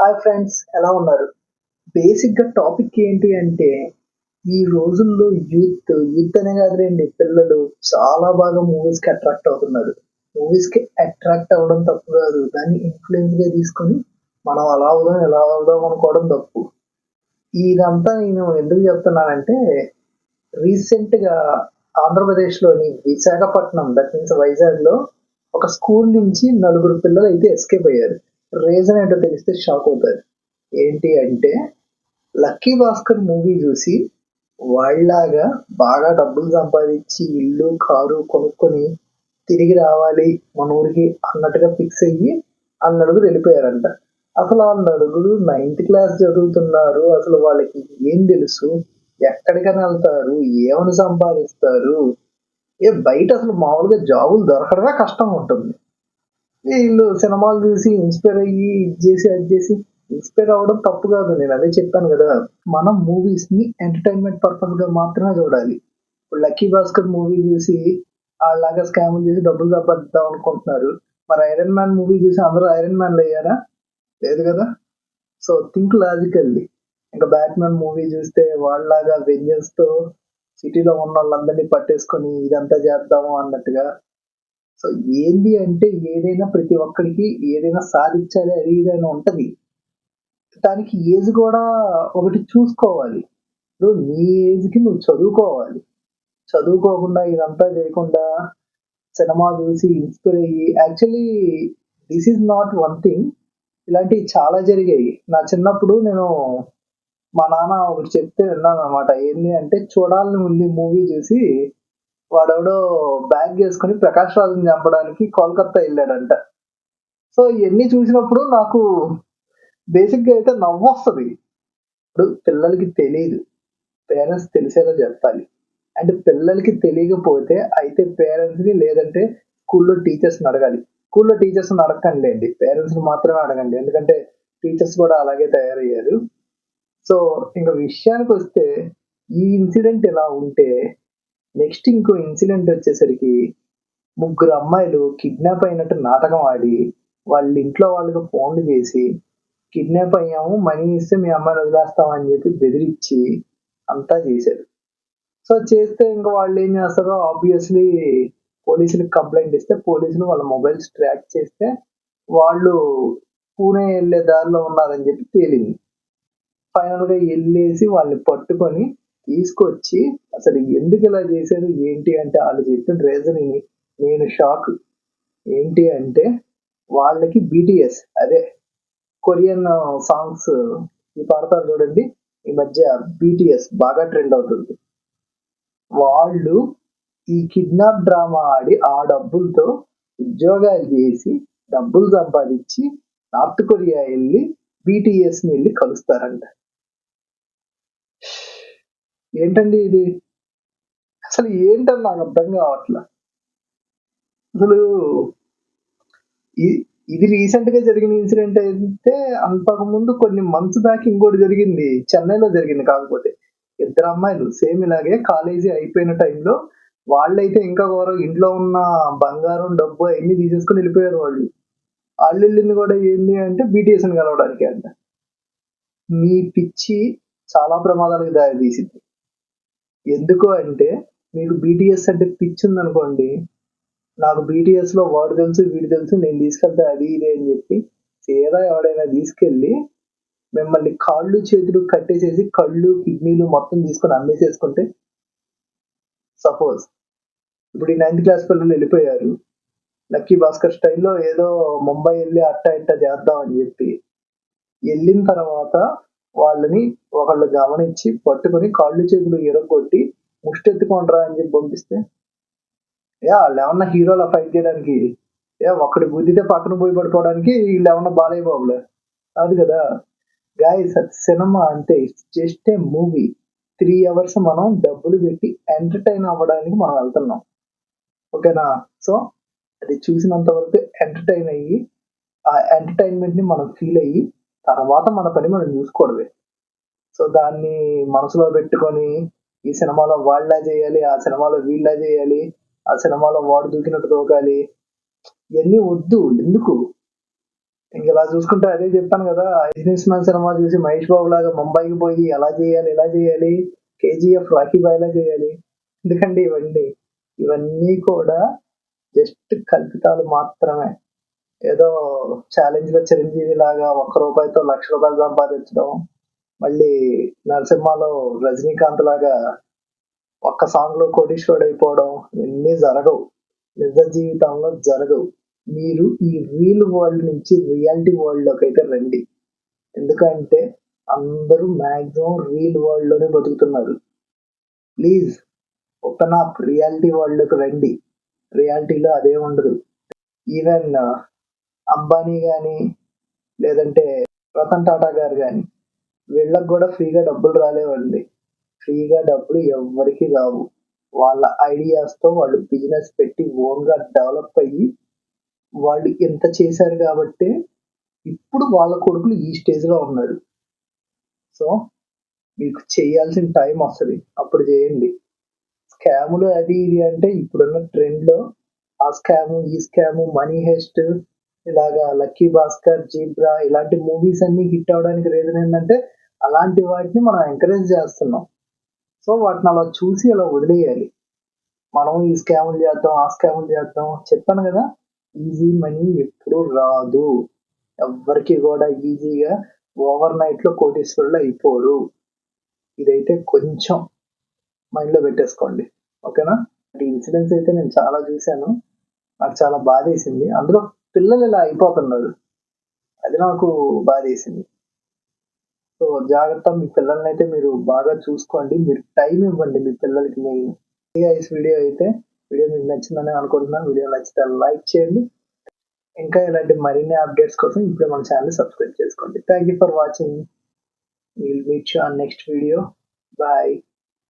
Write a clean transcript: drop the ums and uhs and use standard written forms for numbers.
Hi friends, ఎలా ఉన్నారు? బేసిక్‌గా టాపిక్ ఏంటి అంటే, ఈ రోజుల్లో యూత్ అనే కాదులెండి, పిల్లలు చాలా బాగా మూవీస్‌కి అట్రాక్ట్ అవుతున్నారు. మూవీస్‌కి అట్రాక్ట్ అవ్వడం తప్పు కాదు. దాన్ని ఇన్‌ఫ్లూయెన్స్‌గా తీసుకొని, మనం అలా అవుదాం, ఇలా అవుదాం అనుకోవడం తప్పు. ఇదంతా నేను ఎందుకు చెప్తున్నానంటే, రీసెంట్‌గా ఆంధ్రప్రదేశ్‌లోని విశాఖపట్నం దట్ మీన్స్ వైజాగ్‌లో ఒక స్కూల్ నుంచి నలుగురు పిల్లలైతే ఎస్కేప్ అయ్యారు. రీజన్ ఏంటో తెలిస్తే షాక్ అవుతారు. ఏంటి అంటే 'లక్కీ భాస్కర్' మూవీ జూసి వాళ్ళలాగా బాగా డబ్బులు సంపాదిచ్చి ఇల్లు, కారు కొనుక్కొని తిరిగి రావాలి మన ఊరికి అన్నట్టుగా ఫిక్స్ అయ్యి ఆళ్ళు నలుగురు ఎళ్ళిపోయారంట. అసలు ఆ నలుగురు నైన్త్ క్లాస్ చదువుతున్నారు. అసలు వాళ్ళకి ఏం తెలుసు? ఎక్కడికని ఎళ్తారు? ఏమని సంపాదిస్తారు? బయట అసలు మామూలుగా జాబులు దొరకడమే కష్టంగా ఉంటుంది. ఈళ్ళు సినిమాలు జూసి ఇన్‌స్పైర్ అయ్యి ఇది జేసి, అది జేసి ఇన్‌స్పైర్ అవ్వడం తప్పు గాదు. నేనదే చెప్పాను గదా! మనం మూవీస్‌ని ఎంటర్‌టైన్‌మెంట్ పర్పస్‌గా మాత్రమే జూడాలి. ఇప్పుడు 'లక్కీ భాస్కర్' మూవీ జూసి ఆళ్ళలాగా స్కాములు జేసి డబ్బులు సంపాదిద్దాం అనుకుంటున్నారు. మరి 'ఐరన్ మ్యాన్' మూవీ జూసి అందరూ ఐరన్ మ్యాన్‌లయ్యారా? లేదు గదా! So, think logically. ఇంక 'బ్యాట్‌మ్యాన్' మూవీ జూస్తే వాళ్ళలాగా వెంజెన్స్‌తో సిటీలో ఉన్నోళ్ళందరిని పట్టేసుకొని ఇదంతా జేద్దాము అన్నట్టుగా. సో, ఏంది అంటే ఏదైనా ప్రతి ఒక్కడికి ఏదైనా సాధిచ్చాలి అది ఇది అని ఉంటది. దానికి ఏజ్ గూడా ఒకటి చూసుకోవాలి. ఇప్పుడు నీ ఏజ్‌కి నువ్వు చదువుకోవాలి. చదువుకోకుండా ఇదంతా జేయకుండా సినిమా జూసి ఇన్‌స్పైర్ అయ్యి actually this is not one thing. ఇలాంటివి చాలా జరిగాయి. నా చిన్నప్పుడు నేను మా నాన్న ఒకటి చెప్తే విన్నాననమాట. ఏంది అంటే 'చూడాలని ఉంది' మూవీ జూసి వాడెవడో బ్యాగేసుకొని 'ప్రకాష్ రాజ్‌ని' చంపడానికి కోల్‌కత్తా ఎళ్ళాడంట. సో, ఇయన్నీ చూసినప్పుడు నాకు బేసిక్‌గా అయితే నవ్వొస్తది. ఇప్పుడు పిల్లలకి తెలీదు. పేరెంట్స్ తెలిసేలా జెప్పాలి. అండ్ పిల్లలకి తెలియకపోతే అయితే పేరెంట్స్‌ని లేదంటే స్కూల్‌లో టీచర్స్‌ని అడగాలి. స్కూల్‌లో టీచర్స్‌ని అడగకండిలెండి. పేరెంట్స్‌ని మాత్రమే అడగండి. ఎందుకంటే టీచర్స్ గూడా అలాగే తయారయ్యారు. సో, ఇంక విషయానికొస్తే ఈ ఇన్సిడెంట్ ఇలా ఉంటే నెక్స్ట్ ఇంకో ఇన్సిడెంట్ వచ్చేసరికి ముగ్గురు అమ్మాయిలు కిడ్నాప్ అయినట్టు నాటకం ఆడి, వాళ్ళ ఇంట్లో వాళ్ళకి ఫోన్‌లు చేసి, కిడ్నాప్ అయ్యాము. మనీ ఇస్తే మీ అమ్మాయిని వదిలేస్తాం అని చెప్పి బెదిరించి అంతా చేశారు. సో, చేస్తే ఇంక వాళ్ళేం చేస్తారు ఆబ్వియస్‌లీ పోలీసులకి కంప్లెయింట్ ఇస్తే పోలీసులు వాళ్ళ మొబైల్స్ ట్రాక్ చేస్తే వాళ్ళు పూణే ఎళ్ళే దారిలో ఉన్నారని చెప్పి తేలింది. ఫైనల్‌గా ఎళ్ళేసి వాళ్ళని పట్టుకొని తీసుకొచ్చి అసలు ఎందుకిలా చేశారు? ఏంటి అంటే ఆళ్ళు చెప్పిన రీజన్ ఇని నేను షాక్. ఏంటి అంటే వాళ్ళకి బీటీఎస్ అదే కొరియన్ సాంగ్స్ ఇవి పాడతారు చూడండి. ఈ మధ్య బీటీఎస్ బాగా ట్రెండ్ అవుతుంది. వాళ్ళు ఈ కిడ్నాప్ డ్రామా ఆడి ఆ డబ్బులతో ఉద్యోగాలు చేసి డబ్బులు సంపాదించి నార్త్ కొరియా ఎళ్లి బీటీఎస్‌ని ఎళ్లి కలుస్తారంట. ఏంటండి ఇది? అసలు ఏంటని నాకు అర్థం కావట్ల. అసలు ఇ ఇది రీసెంట్‌గా జరిగిన ఇన్సిడెంట్ అయితే అంతకుముందు కొన్ని మంత్స్ బ్యాక్ ఇంకోటి జరిగింది. చెన్నైలో జరిగింది కాకపోతే. ఇద్దరు అమ్మాయిలు సేమ్ ఇలాగే కాలేజీ అయిపోయిన టైంలో వాళ్ళైతే ఇంకా ఘోరం ఇంట్లో ఉన్న బంగారం, డబ్బు అయన్నీ తీసేసుకొని ఎళ్ళిపోయారు వాళ్ళు. ఆళ్ళెళ్ళింది కూడా ఏంది అంటే బీటీఎస్‌ని కలవడానికే అంట. మీ పిచ్చి చాలా ప్రమాదాలకు దారి తీసిద్ది. ఎందుకు అంటే మీకు బీటీఎస్ అంటే పిచ్చుందనుకోండి నాకు బీటీఎస్‌లో వాడు తెలుసు, వీడు తెలుసు, నేను తీసుకెళ్తా అది ఇది అని చెప్పి, తీరా ఎవడైనా తీసుకెళ్ళి మిమ్మల్ని కాళ్ళు, చేతులు కట్టేసేసి కళ్ళు, కిడ్నీలు మొత్తం తీసుకొని అమ్మేసేసుకుంటే సపోజ్ ఇప్పుడు ఈ నైన్త్ క్లాస్ పిల్లలు వెళ్ళిపోయారు. 'లక్కీ భాస్కర్' స్టైల్‌లో ఏదో ముంబై ఎళ్లి అట్టా ఇట్టా చేద్దాం అని చెప్పి, ఎళ్ళిన తర్వాత వాళ్ళని ఒకళ్ళు గమనించి పట్టుకొని కాళ్ళు, చేతులు ఇరగ్గొట్టి ముష్టెత్తుకోండిరా అని చెప్పి పంపిస్తే, ఆళ్ళేమన్నా హీరోలా ఫైట్ చేయడానికి? ఒక్కడు గుద్దితే పక్కన పోయి పడిపోవడానికి ఈళ్ళేమన్నా బాలయ్య బాబులా? కాదు గదా! గైస్ అది సినిమా అంతే. It's just a movie. 3 hours మనం డబ్బులు పెట్టి ఎంటర్‌టైన్ అవ్వడానికి మనం వెళ్తున్నాం. ఓకేనా? సో, అది చూసినంత వరకు ఎంటర్‌టైన్ అయ్యి, ఆ ఎంటర్‌టైన్‌మెంట్‌ని మనం ఫీల్ అయ్యి, తర్వాత మన పని మనం చూసుకోవడమే. సో, దాన్ని మనసులో పెట్టుకొని, ఈ సినిమాలో వాళ్ళలా చేయాలి, ఆ సినిమాలో వీళ్ళలా చేయాలి, ఆ సినిమాలో వాడు దూకినట్టు దూకాలి. ఇయన్నీ వద్దు. ఎందుకు? ఇంక ఇలా చూసుకుంటే అదే చెప్పాను కదా, బిజినెస్ మ్యాన్ సినిమా చూసి మహేష్ బాబు లాగా ముంబైకి పోయి ఎలా చేయాలి ఇలా చేయాలి, కేజీఎఫ్ రాకీ బాయ్లా చేయాలి. ఎందుకంటే ఇవన్నీ కూడా జస్ట్ కల్పితాలు మాత్రమే. ఏదో ఛాలెంజ్ లో చిరంజీవి లాగా ₹1 ₹1,00,000 సంపాదించడం, మళ్ళీ నరసింహలో రజనీకాంత్ లాగా ఒక్క సాంగ్ లో కోటీశ్వరుడు అయిపోవడం ఇవన్నీ జరగవు. నిజ జీవితంలో జరగవు. మీరు ఈ రీల్ వరల్డ్ నుంచి రియాలిటీ వరల్డ్ లోకి అయితే రండి. ఎందుకంటే అందరూ మాక్సిమం రీల్ వరల్డ్ లోనే బతుకుతున్నారు. Please open up, reality world లోకి రండి. రియాలిటీలో అదే ఉండదు. ఈవెన్ అంబానీ గాని లేదంటే రతన్ టాటా గారు గాని వీళ్ళకి కూడా ఫ్రీగా డబ్బులు రాలేవండి. ఫ్రీగా డబ్బులు ఎవ్వరికి రావు. వాళ్ళ ఐడియాస్ తో వాళ్ళు బిజినెస్ పెట్టి ఓన్ గా డెవలప్ అయ్యి వాళ్ళు ఇంత చేశారు కాబట్టి ఇప్పుడు వాళ్ళ కొడుకులు ఈ స్టేజ్ లో ఉన్నారు. సో మీకు చేయాల్సిన టైం వస్తుంది, అప్పుడు చేయండి. స్కాములు అది ఇది అంటే ఇప్పుడున్న ట్రెండ్ లో ఆ స్కాము ఈ స్కాము మనీ హెస్ట్ ఇలాగా లక్కీ భాస్కర్ జీబ్రా ఇలాంటి మూవీస్ అన్ని హిట్ అవడానికి రీజన్ ఏంటంటే అలాంటి వాటిని మనం ఎంకరేజ్ చేస్తున్నాం. సో వాటిని అలా చూసి అలా వదిలేయాలి. మనం ఈ స్కాములు చేద్దాం ఆ స్కాములు చేద్దాం, చెప్పాను కదా, ఈజీ మనీ ఎప్పుడు రాదు. ఎవ్వరికి కూడా ఈజీగా ఓవర్ నైట్ లో కోటీశ్వరులు అయిపోరు. ఇదైతే కొంచెం మైండ్ లో పెట్టేసుకోండి, ఓకేనా. ఈ ఇన్సిడెంట్స్ అయితే నేను చాలా చూశాను, నాకు చాలా బాధేసింది. అందులో పిల్లలు ఇలా అయిపోతున్నారు, అది నాకు బాధేసింది. సో జాగ్రత్త, మీ పిల్లల్ని అయితే మీరు బాగా చూసుకోండి, మీరు టైం ఇవ్వండి మీ పిల్లలకి మెయిన్. వీడియో అయితే వీడియో మీకు నచ్చిందని అనుకుంటున్నాను. వీడియో నచ్చితే లైక్ చేయండి. ఇంకా ఇలాంటి మరిన్ని అప్డేట్స్ కోసం ఇప్పుడే మన ఛానల్ సబ్స్క్రైబ్ చేసుకోండి. Thank you for watching. Will meet you on next video. Bye.